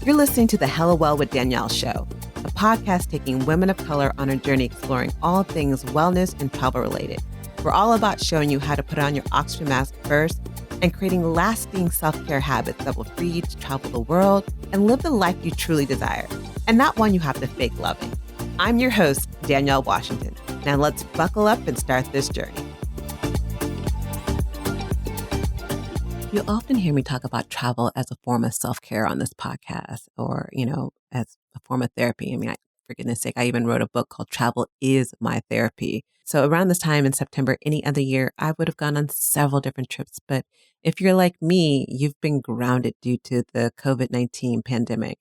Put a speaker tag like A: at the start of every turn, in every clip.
A: You're listening to the Hella Well with Danielle show, a podcast taking women of color on a journey exploring all things wellness and travel related. We're all about showing you how to put on your oxygen mask first and creating lasting self-care habits that will free you to travel the world and live the life you truly desire, and not one you have to fake loving. I'm your host, Danielle Washington. Now let's buckle up and start this journey. You'll often hear me talk about travel as a form of self-care on this podcast or, as a form of therapy. For goodness sake, I even wrote a book called Travel is My Therapy. So around this time in September, any other year, I would have gone on several different trips. But if you're like me, you've been grounded due to the COVID-19 pandemic.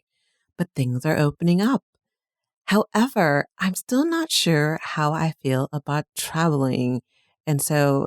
A: But things are opening up. However, I'm still not sure how I feel about traveling. And so,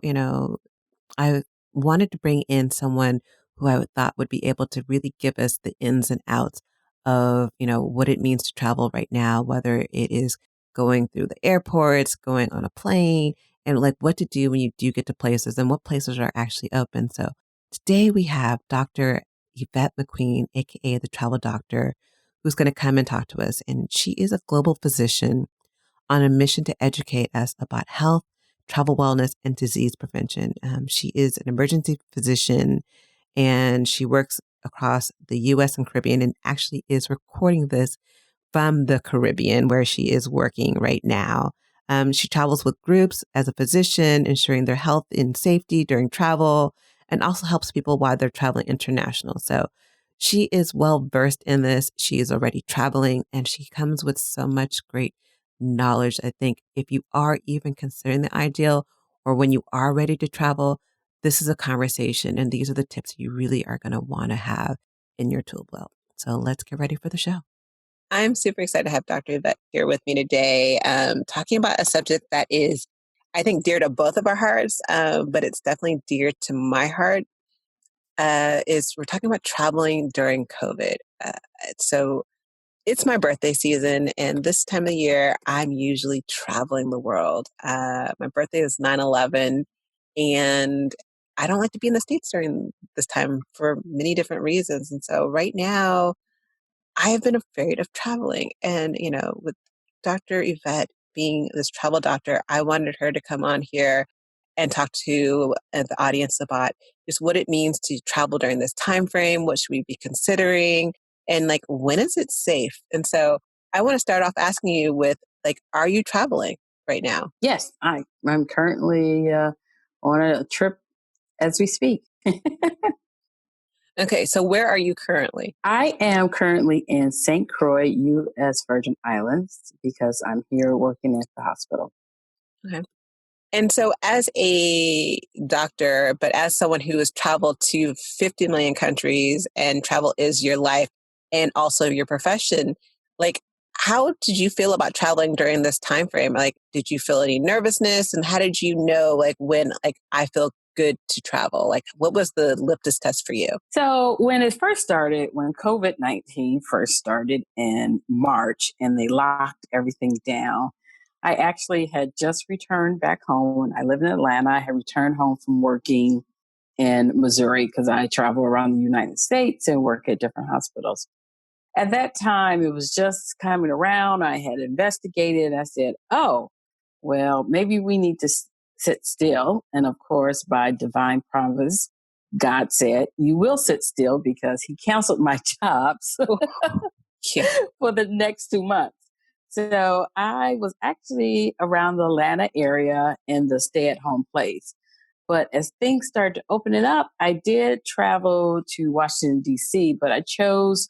A: I wanted to bring in someone who I thought would be able to really give us the ins and outs of, what it means to travel right now, whether it is going through the airports, going on a plane, and like what to do when you do get to places and what places are actually open. So today we have Dr. Yvette McQueen, aka the Travel Doctor, who's going to come and talk to us. And she is a global physician on a mission to educate us about health, travel wellness, and disease prevention. She is an emergency physician and she works across the U.S. and Caribbean and actually is recording this from the Caribbean where she is working right now. She travels with groups as a physician, ensuring their health and safety during travel, and also helps people while they're traveling international. So she is well versed in this. She is already traveling and she comes with so much great knowledge. I think if you are even considering the ideal or when you are ready to travel, this is a conversation and these are the tips you really are going to want to have in your tool belt. So let's get ready for the show. I'm super excited to have Dr. Yvette here with me today, talking about a subject that is, I think, dear to both of our hearts, but it's definitely dear to my heart, is we're talking about traveling during COVID. So it's my birthday season, and this time of year, I'm usually traveling the world. My birthday is 9/11, and I don't like to be in the States during this time for many different reasons. And so right now, I have been afraid of traveling. And, with Dr. Yvette being this travel doctor, I wanted her to come on here and talk to the audience about just what it means to travel during this time frame. What should we be considering? And like, when is it safe? And so I want to start off asking you with like, are you traveling right now?
B: Yes, I'm currently on a trip as we speak.
A: Okay, so where are you currently?
B: I am currently in St. Croix, U.S. Virgin Islands, because I'm here working at the hospital.
A: Okay. And so as a doctor, but as someone who has traveled to 50 million countries and travel is your life and also your profession, like, how did you feel about traveling during this time frame? Like, did you feel any nervousness? And how did you know, like, when, like, I feel good to travel? Like, what was the litmus test for you?
B: So when it first started, when COVID-19 first started in March and they locked everything down, I actually had just returned back home. I live in Atlanta. I had returned home from working in Missouri because I travel around the United States and work at different hospitals. At that time, it was just coming around. I had investigated. I said, oh, well, maybe we need to sit still. And of course, by divine providence, God said, you will sit still because he canceled my job for the next 2 months. So I was actually around the Atlanta area in the stay-at-home place. But as things started to open it up, I did travel to Washington, D.C., but I chose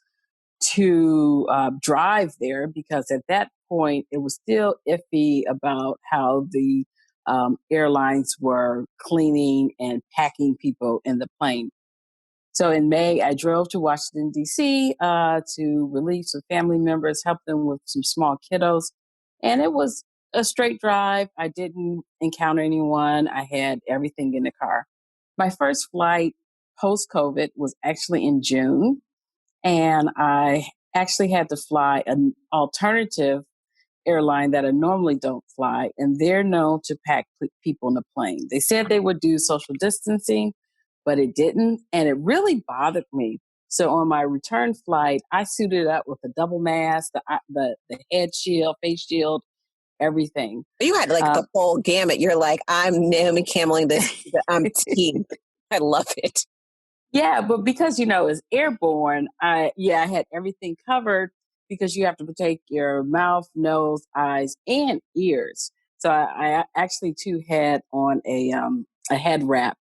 B: to drive there because at that point, it was still iffy about how the airlines were cleaning and packing people in the plane. So in May, I drove to Washington, D.C. To relieve some family members, help them with some small kiddos. And it was a straight drive. I didn't encounter anyone. I had everything in the car. My first flight post-COVID was actually in June. And I actually had to fly an alternative airline that I normally don't fly. And they're known to pack people in the plane. They said they would do social distancing, but it didn't. And it really bothered me So on my return flight, I suited up with a double mask, the head shield, face shield, everything.
A: You had like the whole gamut. You're like, I'm Naomi Cameling this. I'm team. I love it.
B: Yeah, but because it's airborne, I had everything covered because you have to protect your mouth, nose, eyes, and ears. So I actually too had on a head wrap.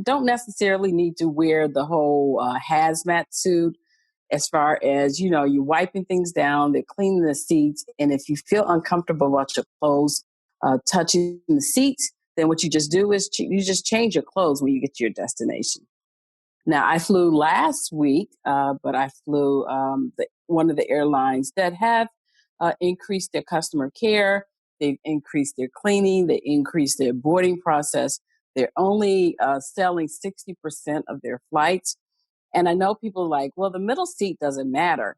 B: Don't necessarily need to wear the whole hazmat suit as far as you're wiping things down, they're cleaning the seats, and if you feel uncomfortable about your clothes touching the seats, then what you just do is you just change your clothes when you get to your destination. Now, I flew last week, but I flew one of the airlines that have increased their customer care. They've increased their cleaning. They increased their boarding process. They're only selling 60% of their flights. And I know people are like, well, the middle seat doesn't matter.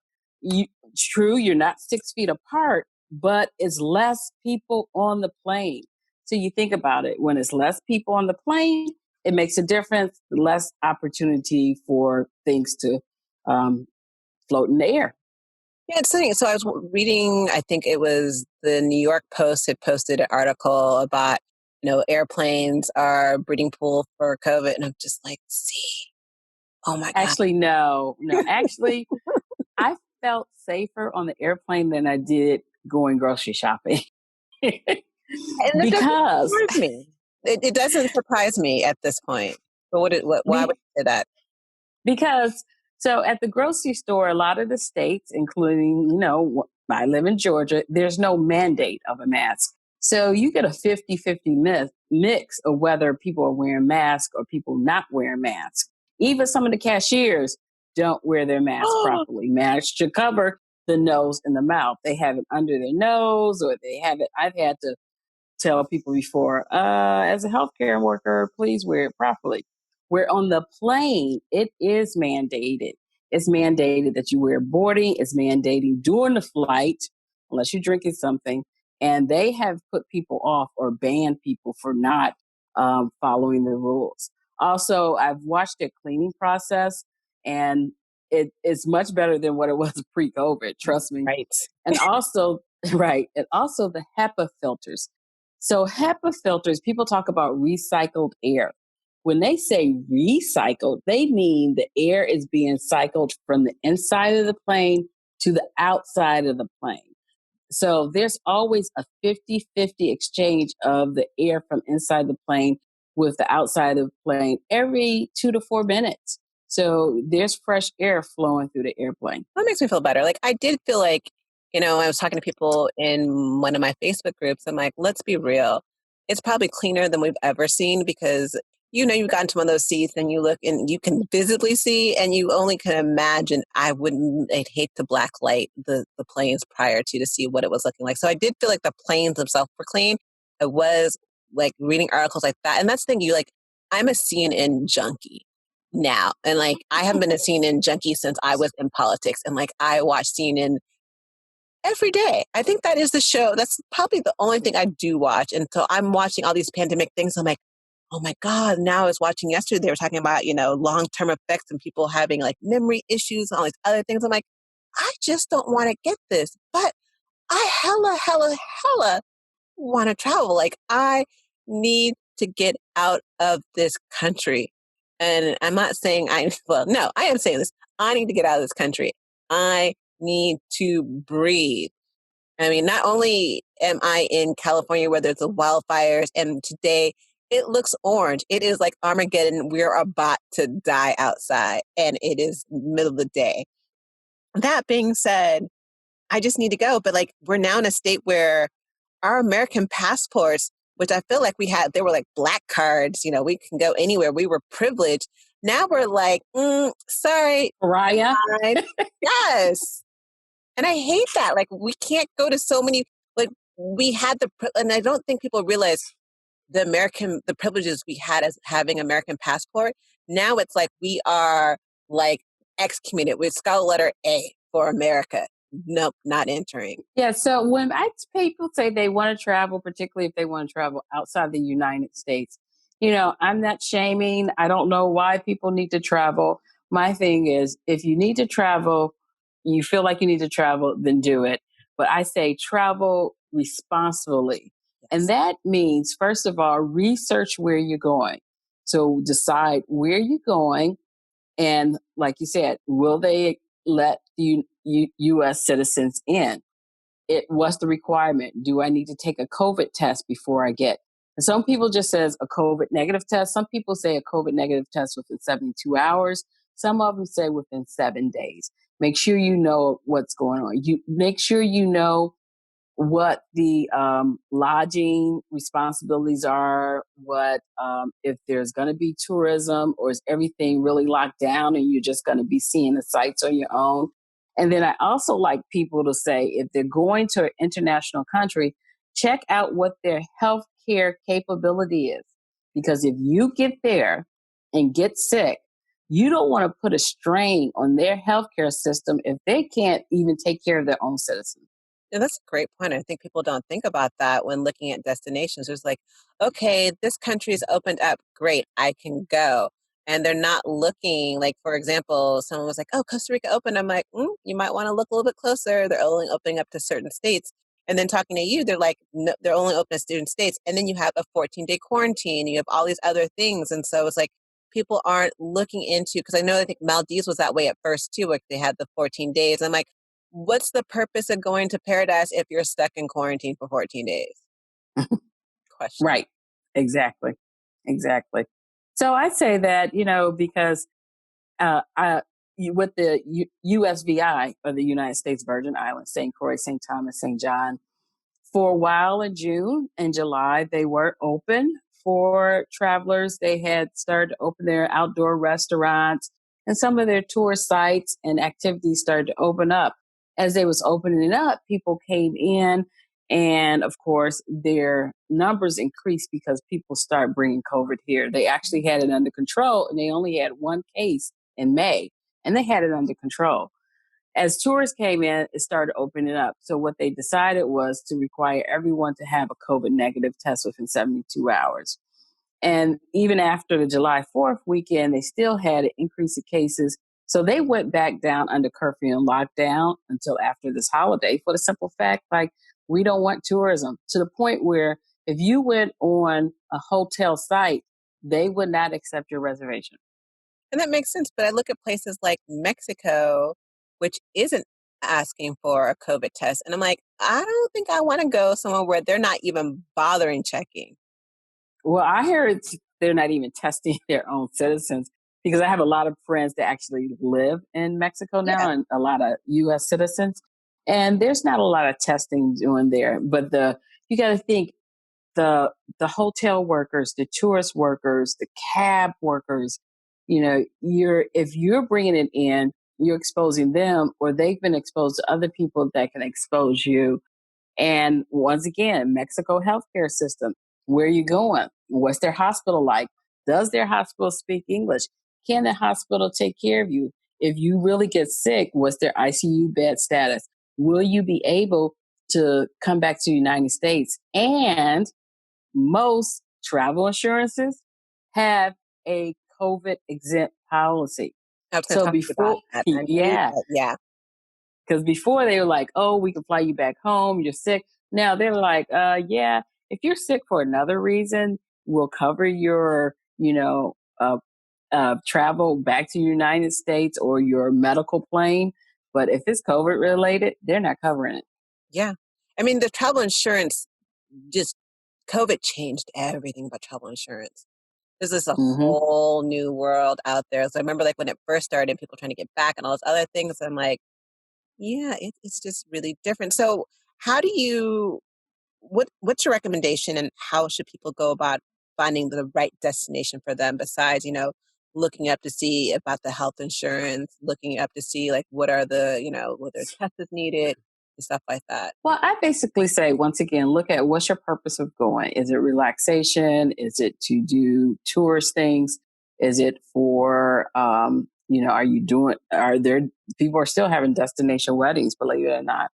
B: True, you're not 6 feet apart, but it's less people on the plane. So you think about it, when it's less people on the plane, it makes a difference, less opportunity for things to float in the air.
A: Yeah, it's funny. So I was reading, I think it was the New York Post had posted an article about, airplanes are breeding pool for COVID. And I'm just like, see, oh my God.
B: Actually, no. Actually, I felt safer on the airplane than I did going grocery shopping.
A: And it doesn't surprise me. It doesn't surprise me at this point. But why would you say that?
B: Because so at the grocery store, a lot of the states, including, I live in Georgia, there's no mandate of a mask. So you get a 50-50 mix of whether people are wearing masks or people not wearing masks. Even some of the cashiers don't wear their masks properly. Masks should cover the nose and the mouth. They have it under their nose, or they have it. I've had to tell people before, as a healthcare worker, please wear it properly. Where on the plane, it is mandated. It's mandated that you wear boarding. It's mandating during the flight, unless you're drinking something. And they have put people off or banned people for not following the rules. Also, I've watched their cleaning process, and it is much better than what it was pre-COVID. Trust me.
A: Right.
B: And also, right. And also the HEPA filters. So HEPA filters, people talk about recycled air. When they say recycled, they mean the air is being cycled from the inside of the plane to the outside of the plane. So there's always a 50-50 exchange of the air from inside the plane with the outside of the plane every 2 to 4 minutes. So there's fresh air flowing through the airplane.
A: That makes me feel better. Like I did feel like, I was talking to people in one of my Facebook groups. I'm like, let's be real. It's probably cleaner than we've ever seen because, you've gotten to one of those seats and you look and you can visibly see and you only can imagine. I'd hate to black light the planes prior to see what it was looking like. So I did feel like the planes themselves were clean. I was like reading articles like that. And that's the thing, I'm a CNN junkie now. And like, I haven't been a CNN junkie since I was in politics. And like, I watch CNN every day. I think that is the show. That's probably the only thing I do watch. And so I'm watching all these pandemic things. I'm like, oh my God. Now I was watching yesterday. They were talking about, long-term effects and people having like memory issues and all these other things. I'm like, I just don't want to get this, but I hella want to travel. Like I need to get out of this country. And I'm not saying I am saying this. I need to get out of this country. I need to breathe. I mean, not only am I in California where there's the wildfires and today it looks orange. It is like Armageddon. We're about to die outside and it is middle of the day. That being said, I just need to go. But like, we're now in a state where our American passports, which I feel like they were like black cards, we can go anywhere. We were privileged. Now we're like, sorry.
B: Raya.
A: Yes. And I hate that. Like, we can't go to so many, like, we had and I don't think people realize the privileges we had as having American passport. Now it's like we are like excommunicated with scarlet letter A for America. Nope, not entering.
B: Yeah. So when people say they want to travel, particularly if they want to travel outside the United States, I'm not shaming. I don't know why people need to travel, my thing is if you need to travel, you feel like you need to travel, then do it. But I say travel responsibly. And
A: Yes.
B: that means, first of all, research where you're going. So decide where you're going. And like you said, will they let U.S. citizens in? What's the requirement? Do I need to take a COVID test before I get? And some people just says a COVID negative test. Some people say a COVID negative test within 72 hours. Some of them say within 7 days. Make sure you know what's going on. You make sure you know what the lodging responsibilities are, what if there's going to be tourism, or is everything really locked down and you're just going to be seeing the sites on your own. And then I also like people to say if they're going to an international country, check out what their healthcare capability is. Because if you get there and get sick, you don't want to put a strain on their healthcare system if they can't even take care of their own citizens.
A: And that's a great point. I think people don't think about that when looking at destinations. There's like, okay, this country's opened up. Great, I can go. And they're not looking, like, for example, someone was like, oh, Costa Rica open. I'm like, you might want to look a little bit closer. They're only opening up to certain states. And then talking to you, they're like, no, they're only open to certain states. And then you have a 14-day quarantine. You have all these other things. And so it's like people aren't looking into, because I know I think Maldives was that way at first too, like they had the 14 days. I'm like, what's the purpose of going to paradise if you're stuck in quarantine for 14 days? Question.
B: Right. Exactly. Exactly. So I say that, because with the USVI, or the United States Virgin Islands, St. Croix, St. Thomas, St. John, for a while in June and July, they were open for travelers. They had started to open their outdoor restaurants, and some of their tourist sites and activities started to open up. As they was opening up, people came in, and of course, their numbers increased because people start bringing COVID here. They actually had it under control, and they only had one case in May, and they had it under control. As tourists came in, it started opening up. So what they decided was to require everyone to have a COVID negative test within 72 hours. And even after the July 4th weekend, they still had an increase of cases. So they went back down under curfew and lockdown until after this holiday, for the simple fact, like, we don't want tourism, to the point where if you went on a hotel site, they would not accept your reservation.
A: And that makes sense. But I look at places like Mexico, which isn't asking for a COVID test. And I'm like, I don't think I want to go somewhere where they're not even bothering checking.
B: Well, I hear they're not even testing their own citizens, because I have a lot of friends that actually live in Mexico
A: Yeah.
B: now, and a lot of U.S. citizens. And there's not a lot of testing doing there. But you got to think, the hotel workers, the tourist workers, the cab workers. If you're bringing it in, you're exposing them, or they've been exposed to other people that can expose you. And once again, Mexico healthcare system. Where are you going? What's their hospital like? Does their hospital speak English? Can the hospital take care of you? If you really get sick, what's their ICU bed status? Will you be able to come back to the United States? And most travel insurances have a COVID exempt policy.
A: I was going to
B: So
A: talk to you about
B: before,
A: that. I knew
B: yeah,
A: that. Yeah.
B: because before they were like, oh, we can fly you back home, you're sick. Now they're like, yeah, if you're sick for another reason, we'll cover your, travel back to the United States or your medical claim. But if it's COVID related, they're not covering it.
A: Yeah. I mean, the travel insurance, just COVID changed everything about travel insurance. This is a
B: Hmm.
A: whole new world out there. So I remember like when it first started, people trying to get back and all those other things. I'm like, yeah, it's just really different. So how do you, what's your recommendation and how should people go about finding the right destination for them besides, looking up to see about the health insurance, looking up to see like what are the, whether tests is needed and stuff like that.
B: Well, I basically say, once again, look at what's your purpose of going. Is it relaxation? Is it to do tourist things? Is it for, are there, people are still having destination weddings, believe it or not.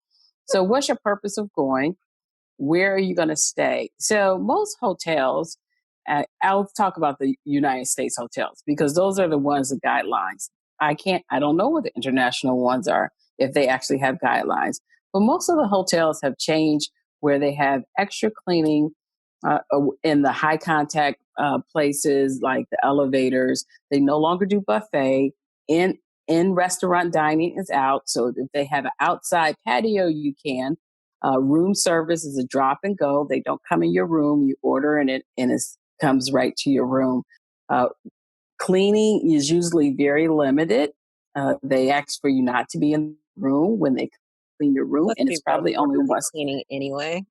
B: So what's your purpose of going? Where are you going to stay? So most hotels, I'll talk about the United States hotels, because those are the ones, the guidelines. I don't know what the international ones are, if they actually have guidelines. But most of the hotels have changed where they have extra cleaning in the high contact places like the elevators. They no longer do buffet. In in restaurant dining is out. So if they have an outside patio, you can. Room service is a drop and go. They don't come in your room. You order and it comes right to your room. Uh, Cleaning is usually very limited. They ask for you not to be in the room when they clean your room,
A: Let's
B: and
A: be
B: it's
A: real,
B: probably
A: we're
B: only
A: busy
B: once.
A: cleaning anyway.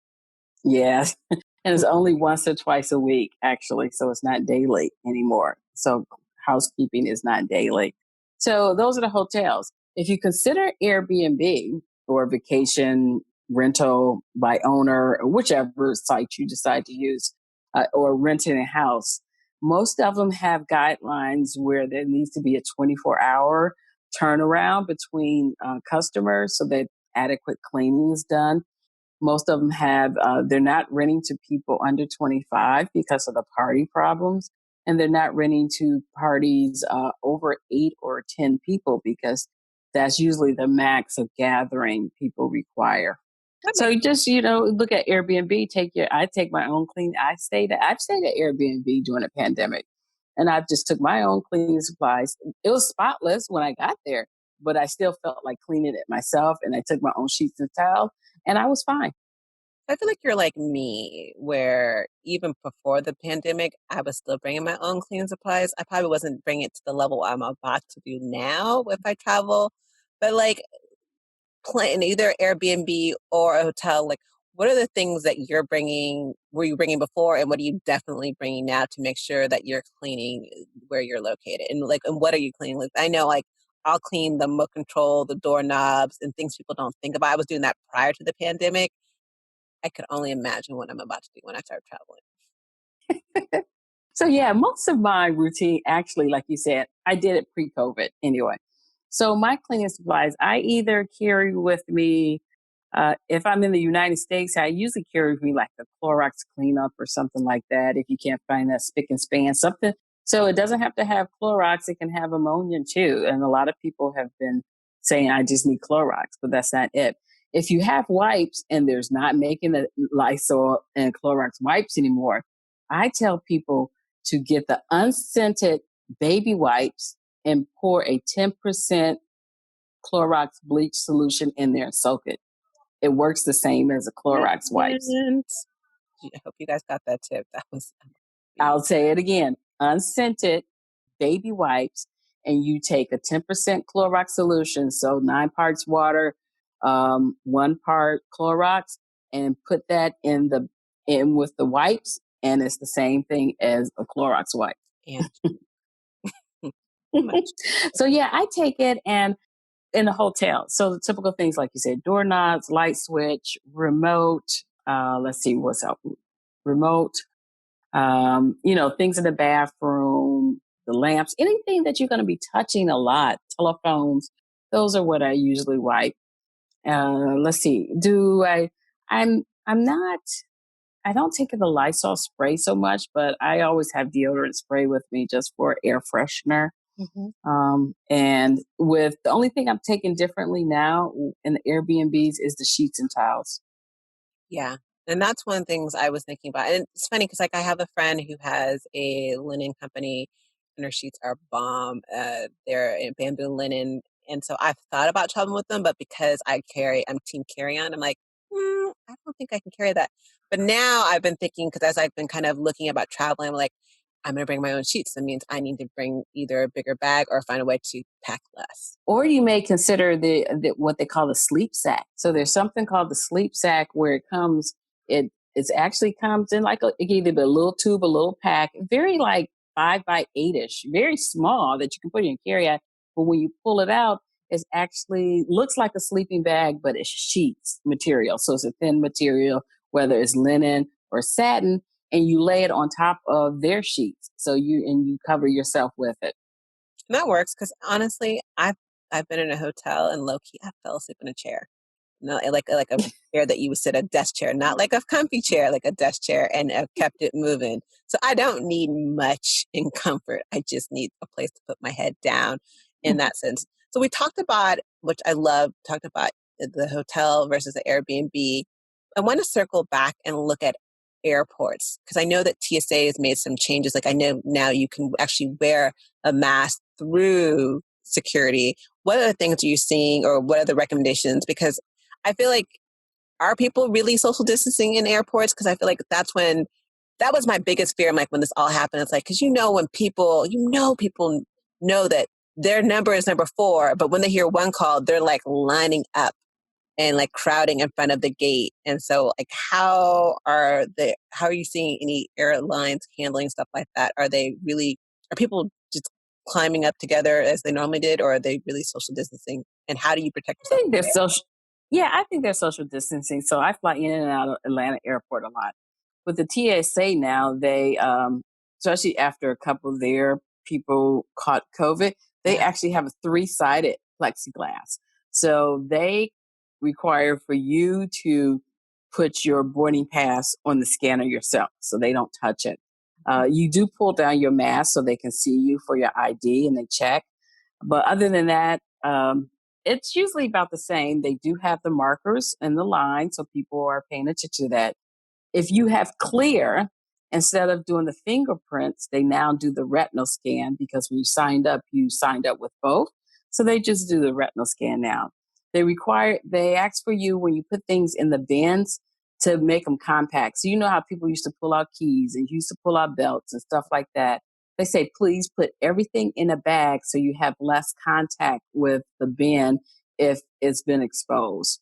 B: Yes. And it's only once or twice a week, actually. So it's not daily anymore. So housekeeping is not daily. So those are the hotels. If you consider Airbnb or vacation rental by owner, or whichever site you decide to use, or renting a house, most of them have guidelines where there needs to be a 24-hour turnaround between customers so that adequate cleaning is done. Most of them have, they're not renting to people under 25 because of the party problems. And they're not renting to parties over 8 or 10 people because that's usually the max of gathering people require.
A: That
B: So
A: makes
B: you just, look at Airbnb, I take my own clean. I've stayed at Airbnb during the pandemic and I just took my own cleaning supplies. It was spotless when I got there, but I still felt like cleaning it myself. And I took my own sheets and towel and I was fine.
A: I feel like you're like me, where even before the pandemic, I was still bringing my own cleaning supplies. I probably wasn't bringing it to the level I'm about to do now if I travel, but like plan either Airbnb or a hotel. Like, what are the things that you're bringing? Were you bringing before, and what are you definitely bringing now to make sure that you're cleaning where you're located? And like, and what are you cleaning? Like, I know, like, I'll clean the remote control, the doorknobs, and things people don't think about. I was doing that prior to the pandemic. I could only imagine what I'm about to do when I start traveling.
B: So yeah, most of my routine actually, like you said, I did it pre-COVID anyway. So my cleaning supplies, I either carry with me, if I'm in the United States, I usually carry with me like the Clorox cleanup or something like that. If you can't find that spick and span, something. So it doesn't have to have Clorox; it can have ammonia too. And a lot of people have been saying, "I just need Clorox," but that's not it. If you have wipes and there's not making the Lysol and Clorox wipes anymore, I tell people to get the unscented baby wipes and pour a 10% Clorox bleach solution in there and soak it. It works the same as a Clorox wipes.
A: Excellent. I hope you guys got that tip. That was
B: I'll say it again, unscented baby wipes, and you take a 10% Clorox solution, so 9 parts water, 1 part Clorox, and put that in with the wipes, and it's the same thing as a Clorox wipe.
A: and much.
B: So yeah, I take it and in a hotel. So the typical things like you said, doorknobs, light switch, remote. Let's see what's up. Remote. Things in the bathroom, the lamps, anything that you're going to be touching a lot. Telephones. Those are what I usually wipe. Let's see. Do I? I'm not. I don't take the Lysol spray so much, but I always have deodorant spray with me just for air freshener.
A: Mhm.
B: And with the only thing I'm taking differently now in the Airbnbs is the sheets and towels.
A: Yeah. And that's one of the things I was thinking about. And it's funny because like I have a friend who has a linen company and her sheets are bomb. They're in bamboo linen. And so I've thought about traveling with them, but because I'm team carry on, I'm like, I don't think I can carry that. But now I've been thinking, because as I've been kind of looking about traveling, I'm like, I'm going to bring my own sheets. That means I need to bring either a bigger bag or find a way to pack less.
B: Or you may consider the what they call the sleep sack. So there's something called the sleep sack where it actually comes in like it can either be a little tube, a little pack, very like 5 by 8-ish, very small that you can put in your carry out. But when you pull it out, it actually looks like a sleeping bag, but it's sheets material. So it's a thin material, whether it's linen or satin, and you lay it on top of their sheets. So you cover yourself with it.
A: And that works because honestly, I've been in a hotel and low key I fell asleep in a chair. No, like a chair that you would sit, a desk chair, not like a comfy chair, like a desk chair, and I've kept it moving. So I don't need much in comfort. I just need a place to put my head down. in that sense. So we talked about, which I love, talked about the hotel versus the Airbnb. I want to circle back and look at airports because I know that TSA has made some changes. Like I know now you can actually wear a mask through security. What other things are you seeing or what are the recommendations? Because I feel like, are people really social distancing in airports? Because I feel like that was my biggest fear. I'm like, when this all happened, it's like, because when people know that their number is number 4, but when they hear one call, they're like lining up and like crowding in front of the gate. And so like, how are you seeing any airlines handling stuff like that? Are people just climbing up together as they normally did, or are they really social distancing? And how do you protect
B: I
A: yourself
B: think
A: from
B: they're
A: there?
B: social. Yeah, I think they're social distancing. So I fly in and out of Atlanta Airport a lot. With the TSA now, they especially after a couple of their people caught COVID, they
A: Yeah.
B: actually have a 3-sided plexiglass. So they require for you to put your boarding pass on the scanner yourself, so they don't touch it. You do pull down your mask so they can see you for your ID and they check. But other than that, it's usually about the same. They do have the markers and the line, so people are paying attention to that. If you have clear, instead of doing the fingerprints, they now do the retinal scan because when you signed up with both. So they just do the retinal scan now. They ask for you when you put things in the bins to make them compact. So you know how people used to pull out keys and used to pull out belts and stuff like that. They say, please put everything in a bag so you have less contact with the bin if it's been exposed.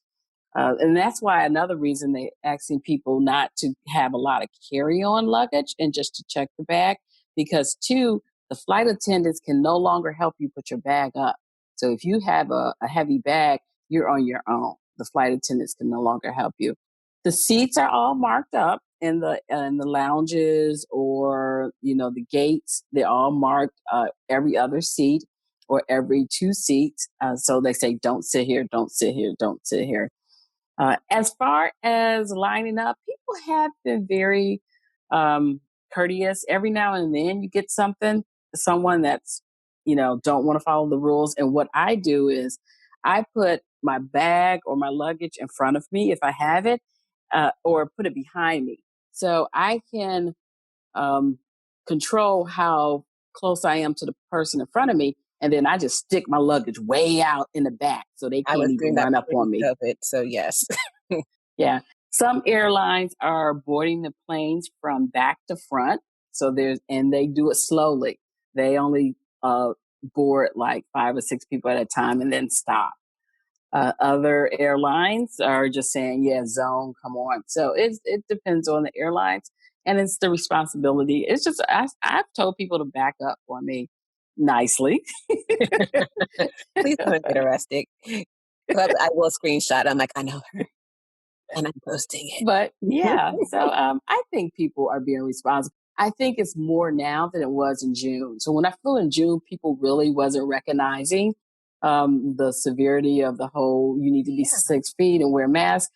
B: And that's why another reason they asking people not to have a lot of carry-on luggage and just to check the bag, because two, the flight attendants can no longer help you put your bag up. So if you have a heavy bag, you're on your own. The flight attendants can no longer help you. The seats are all marked up in the lounges or the gates. They're all marked every other seat or every 2 seats. So they say, don't sit here, don't sit here, don't sit here. As far as lining up, people have been very courteous. Every now and then you get someone that's, don't want to follow the rules. And what I do is I put my bag or my luggage in front of me if I have it, or put it behind me. So I can um, control how close I am to the person in front of me. And then I just stick my luggage way out in the back so they
A: I
B: can't
A: was doing
B: even
A: that
B: run up on me.
A: pre-COVID, so yes.
B: Yeah. Some airlines are boarding the planes from back to front. And they do it slowly. They only board like 5 or 6 people at a time and then stop. Other airlines are just saying, yeah, zone, come on. So it depends on the airlines and it's the responsibility. It's just, I've told people to back up for me nicely.
A: Please don't get arrested. But I will screenshot. I'm like, I know her, and I'm posting it.
B: But yeah, so I think people are being responsible. I think it's more now than it was in June. So when I flew in June, people really wasn't recognizing the severity of the whole you need to be
A: Yeah.
B: 6 feet and wear masks.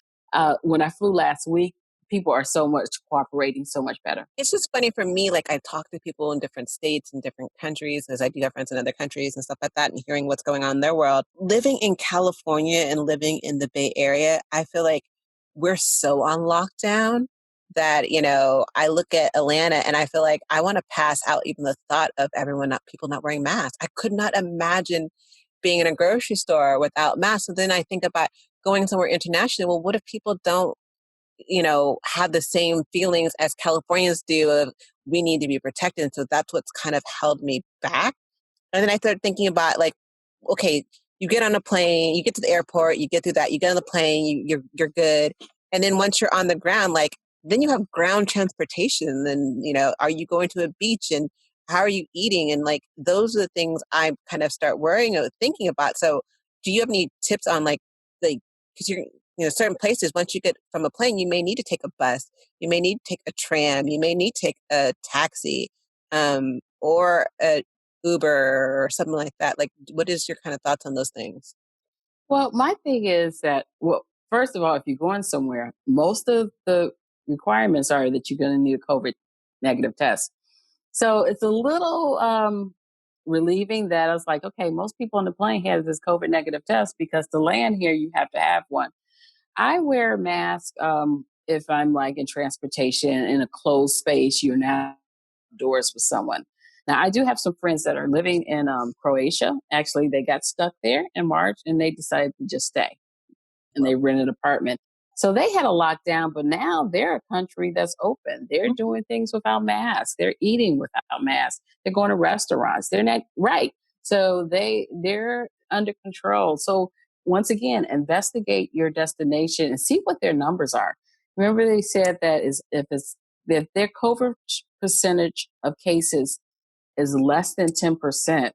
B: When I flew last week, people are so much cooperating so much better.
A: It's just funny for me, like I talk to people in different states and different countries, as I do have friends in other countries and stuff like that, and hearing what's going on in their world. Living in California and living in the Bay Area, I feel like we're so on lockdown that, I look at Atlanta and I feel like I want to pass out even the thought of people not wearing masks. I could not imagine being in a grocery store without masks. So then I think about going somewhere internationally. Well, what if people don't have the same feelings as Californians do of we need to be protected. So that's what's kind of held me back. And then I started thinking about like, okay, you get on a plane, you get to the airport, you get through that, you get on the plane, you're good. And then once you're on the ground, like then you have ground transportation. And are you going to a beach and how are you eating? And like those are the things I kind of start worrying or thinking about. So do you have any tips on like because you're certain places once you get from a plane, you may need to take a bus, you may need to take a tram, you may need to take a taxi, or a Uber or something like that? Like, what is your kind of thoughts on those things?
B: Well, my thing is that, well, first of all, if you're going somewhere, most of the requirements are that you're going to need a COVID negative test. So it's a little relieving that I was like, okay, most people on the plane had this COVID negative test because to land here, you have to have one. I wear a mask if I'm like in transportation in a closed space, you're not outdoors with someone. Now, I do have some friends that are living in Croatia. Actually, they got stuck there in March and they decided to just stay and they rented an apartment. So they had a lockdown, but now they're a country that's open. They're doing things without masks. They're eating without masks. They're going to restaurants. They're not right. So they're under control. So once again, investigate your destination and see what their numbers are. Remember, they said that is if their COVID percentage of cases is less than 10%,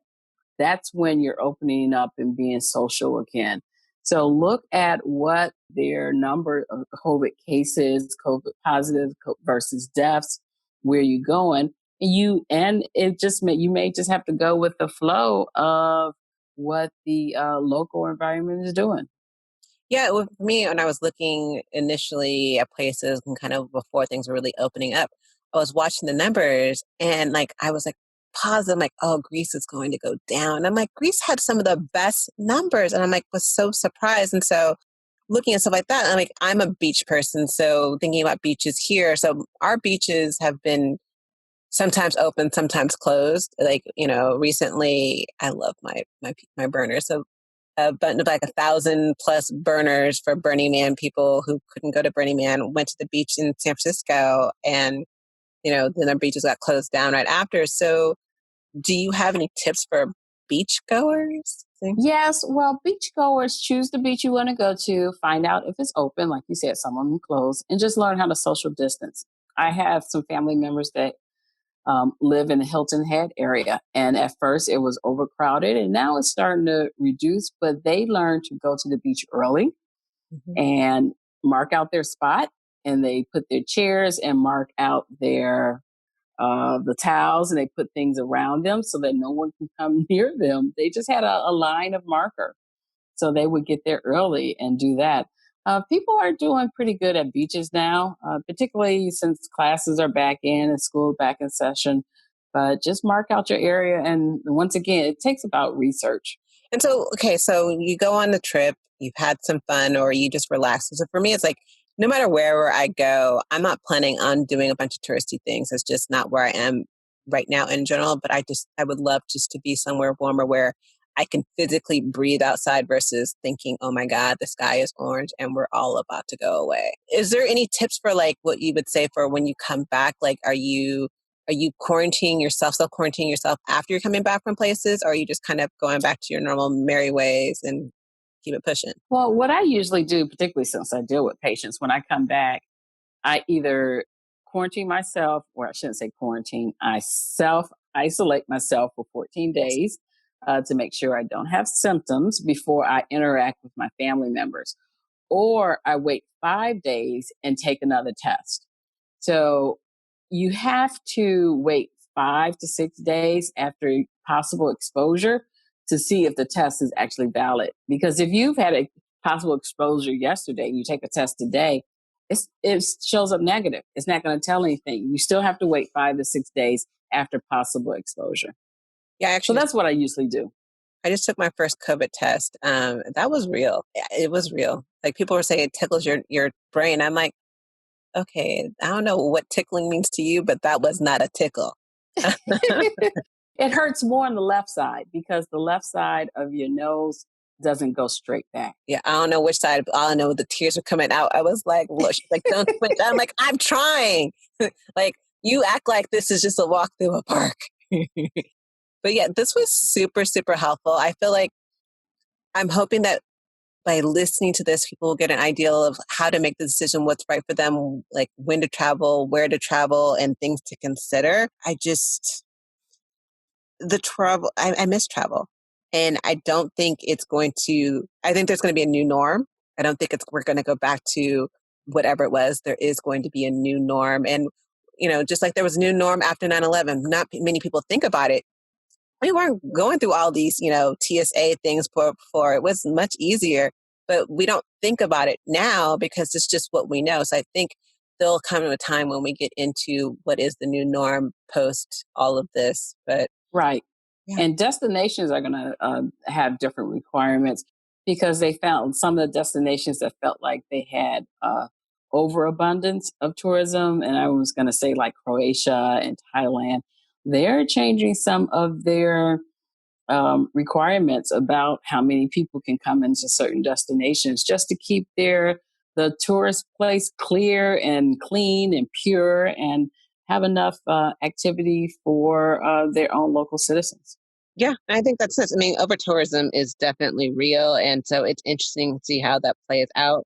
B: that's when you're opening up and being social again. So look at what their number of COVID cases, COVID positive versus deaths, where you going, and it just you may just have to go with the flow of what the local environment is doing.
A: Yeah, with me, when I was looking initially at places and kind of before things were really opening up, I was watching the numbers and like I was like positive, like, oh, Greece is going to go down. I'm like, Greece had some of the best numbers. And I'm like, was so surprised. And so looking at stuff like that, I'm like, I'm a beach person. So thinking about beaches here. So our beaches have been sometimes open, sometimes closed. Like, recently I love my burners. So but like 1,000+ burners for Burning Man. People who couldn't go to Burning Man went to the beach in San Francisco, and then the beaches got closed down right after. So, do you have any tips for beach goers?
B: Yes, well, beachgoers choose the beach you want to go to, find out if it's open, like you said, some of them closed, and just learn how to social distance. I have some family members that live in the Hilton Head area. And at first it was overcrowded and now it's starting to reduce, but they learned to go to the beach early and mark out their spot. And they put their chairs and mark out their the towels and they put things around them so that no one can come near them. They just had a line of marker. So they would get there early and do that. People are doing pretty good at beaches now, particularly since classes are back in and school back in session. But just mark out your area. And once again, it takes about research.
A: And so, okay, so you go on the trip, you've had some fun, or you just relax. So for me, it's like, no matter where I go, I'm not planning on doing a bunch of touristy things. It's just not where I am right now in general. But I would love just to be somewhere warmer where I can physically breathe outside versus thinking, oh my God, the sky is orange and we're all about to go away. Is there any tips for like what you would say for when you come back? Like, are you quarantining yourself, self-quarantining yourself after you're coming back from places? Or are you just kind of going back to your normal merry ways and keep it pushing?
B: Well, what I usually do, particularly since I deal with patients, when I come back, I either quarantine myself, or I shouldn't say quarantine, I self isolate myself for 14 days to make sure I don't have symptoms before I interact with my family members. Or I wait 5 days and take another test. So you have to wait 5 to 6 days after possible exposure to see if the test is actually valid. Because if you've had a possible exposure yesterday and you take a test today, it shows up negative. It's not going to tell anything. You still have to wait 5 to 6 days after possible exposure.
A: Yeah,
B: So
A: actually,
B: that's what I usually do.
A: I just took my first COVID test. That was real. It was real. Like people were saying, it tickles your brain. I'm like, okay, I don't know what tickling means to you, but that was not a tickle.
B: It hurts more on the left side because the left side of your nose doesn't go straight back.
A: Yeah, I don't know which side. But all I know, the tears were coming out. I was like, look, she's like, don't quit. I'm like, I'm trying. Like, you act like this is just a walk through a park. But yeah, this was super, super helpful. I feel like I'm hoping that by listening to this, people will get an idea of how to make the decision, what's right for them, like when to travel, where to travel, and things to consider. The travel, I miss travel. And I don't think I think there's going to be a new norm. I don't think we're going to go back to whatever it was. There is going to be a new norm. And, just like there was a new norm after 9/11, not many people think about it. We weren't going through all these, TSA things before. It was much easier, but we don't think about it now because it's just what we know. So I think there'll come a time when we get into what is the new norm post all of this. But
B: right.
A: Yeah.
B: And destinations are going to have different requirements because they found some of the destinations that felt like they had overabundance of tourism. And I was going to say like Croatia and Thailand, they're changing some of their requirements about how many people can come into certain destinations just to keep the tourist place clear and clean and pure and have enough activity for their own local citizens.
C: Yeah, I think that's it. I mean, over tourism is definitely real. And so it's interesting to see how that plays out.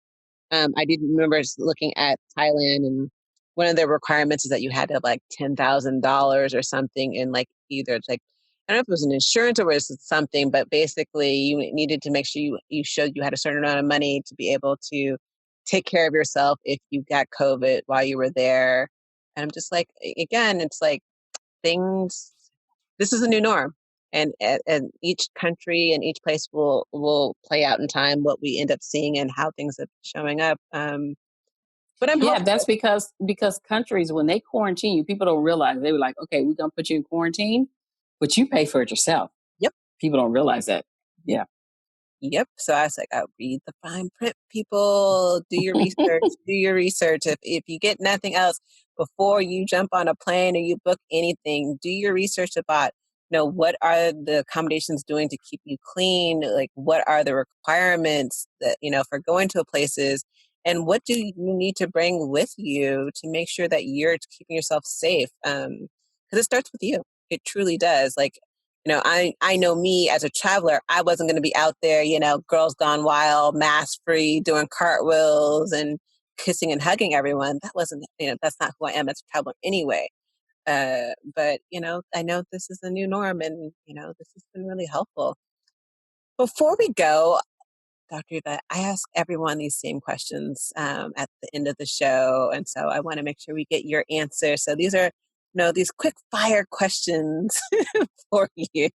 C: I did remember looking at Thailand, and one of the requirements is that you had to have like $10,000 or something in like either it's like, I don't know if it was an insurance or was it something, but basically you needed to make sure you showed you had a certain amount of money to be able to take care of yourself if you got COVID while you were there. And I'm just like, again, it's like this is a new norm. And each country and each place will play out in time what we end up seeing and how things are showing up. But I'm hopeful.
B: That's because countries, when they quarantine you, people don't realize. They were like, okay, we're gonna put you in quarantine, but you pay for it yourself.
C: Yep.
B: People don't realize that. Yeah.
C: Yep. So I was like, I'll read the fine print, people. Do your research. Do your research. If you get nothing else, before you jump on a plane or you book anything, do your research about, what are the accommodations doing to keep you clean? Like, what are the requirements that, for going to places? And what do you need to bring with you to make sure that you're keeping yourself safe? Because it starts with you. It truly does. Like, I know me as a traveler, I wasn't going to be out there, girls gone wild, mask free, doing cartwheels and kissing and hugging everyone. That wasn't, that's not who I am as a traveler anyway. But, I know this is the new norm and, this has been really helpful. Before we go, Dr. Yvette, I ask everyone these same questions at the end of the show. And so I want to make sure we get your answer. So these are, these quick fire questions for you.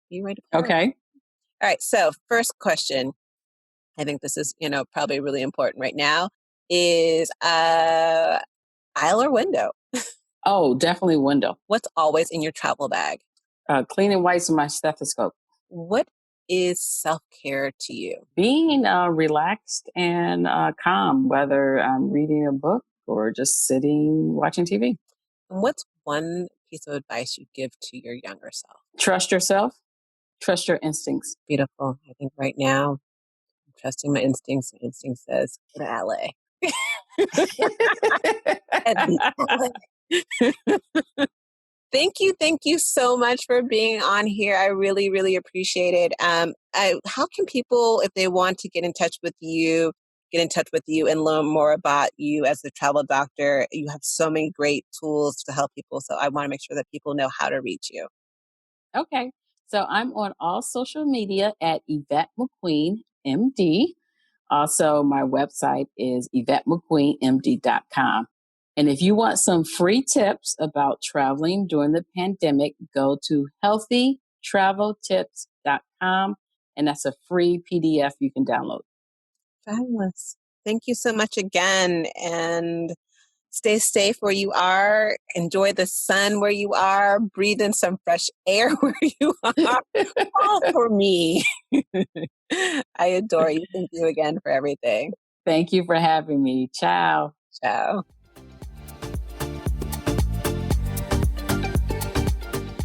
C: You ready to
B: Okay.
C: All right. So first question, I think this is, probably really important right now, is aisle or window?
B: Oh, definitely window.
C: What's always in your travel bag?
B: Cleaning wipes and my stethoscope.
C: What is self-care to you?
B: Being relaxed and calm, whether I'm reading a book or just sitting watching TV.
C: And what's one piece of advice you give to your younger self?
B: Trust yourself. Trust your instincts.
C: Beautiful. I think right now, I'm trusting my instincts. My instinct says, go to LA. Thank you so much for being on here. I really, really appreciate it. How can people, if they want to get in touch with you and learn more about you as a travel doctor? You have so many great tools to help people. So I want to make sure that people know how to reach you.
B: Okay. So I'm on all social media at Yvette McQueen, MD. Also, my website is YvetteMcQueenMD.com. And if you want some free tips about traveling during the pandemic, go to healthytraveltips.com. And that's a free PDF you can download.
C: Fabulous. Thank you so much again. And stay safe where you are. Enjoy the sun where you are. Breathe in some fresh air where you are. All for me. I adore you. Thank you again for everything.
B: Thank you for having me. Ciao.
C: Ciao.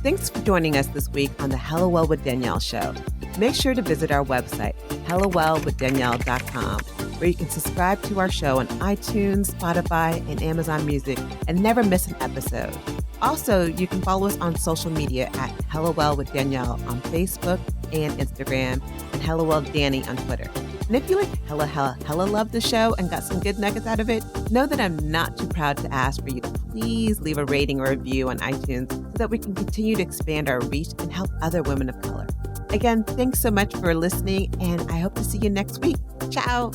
A: Thanks for joining us this week on the Hello Well with Danielle show. Make sure to visit our website, hellowellwithdanielle.com, where you can subscribe to our show on iTunes, Spotify, and Amazon Music and never miss an episode. Also, you can follow us on social media at Hello Well with Danielle on Facebook and Instagram, and Hello Well Danny on Twitter. And if you like hella love the show and got some good nuggets out of it, know that I'm not too proud to ask for you to please leave a rating or review on iTunes so that we can continue to expand our reach and help other women of color. Again, thanks so much for listening, and I hope to see you next week. Ciao.